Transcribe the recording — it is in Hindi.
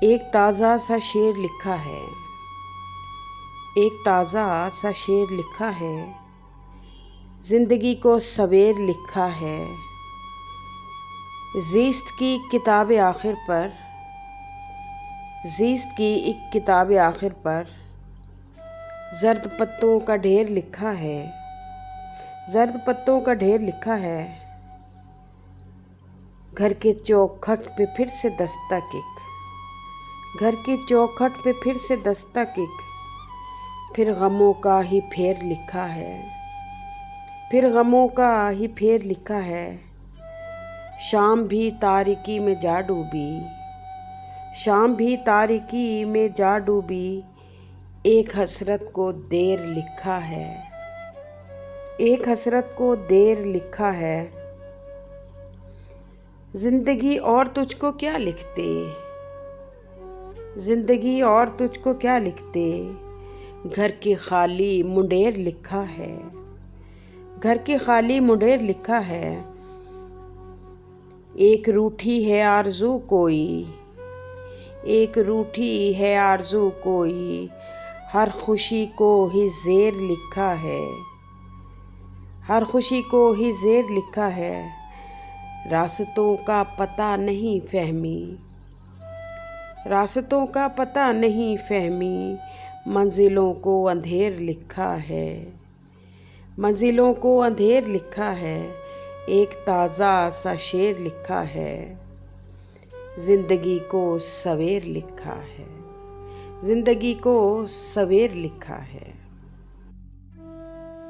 एक ताज़ा सा शेर लिखा है, एक ताज़ा सा शेर लिखा है, ज़िंदगी को सवेर लिखा है। ज़ीस्त की किताब आखिर पर, ज़ीस्त की एक किताब आखिर पर ज़र्द पत्तों का ढेर लिखा है, ज़र्द पत्तों का ढेर लिखा है। घर के चौखट पे फिर से दस्तक एक, घर के चौखट पे फिर से दस्तक एक, फिर गमों का ही फेर लिखा है, फिर गमों का ही फेर लिखा है। शाम भी तारीकी में जा डूबी, शाम भी तारीकी में जा डूबी, एक हसरत को देर लिखा है, एक हसरत को देर लिखा है। जिंदगी और तुझको क्या लिखते, जिंदगी और तुझको क्या लिखते, घर की खाली मुंडेर लिखा है, घर की खाली मुंडेर लिखा है। एक रूठी है आरज़ू कोई, एक रूठी है आरज़ू कोई, हर खुशी को ही ज़ेर लिखा है, हर खुशी को ही ज़ेर लिखा है। रास्तों का पता नहीं फहमी, रास्तों का पता नहीं फहमी, मंजिलों को अंधेर लिखा है, मंजिलों को अंधेर लिखा है। एक ताज़ा सा शेर लिखा है, ज़िंदगी को सवेर लिखा है, ज़िंदगी को सवेर लिखा है।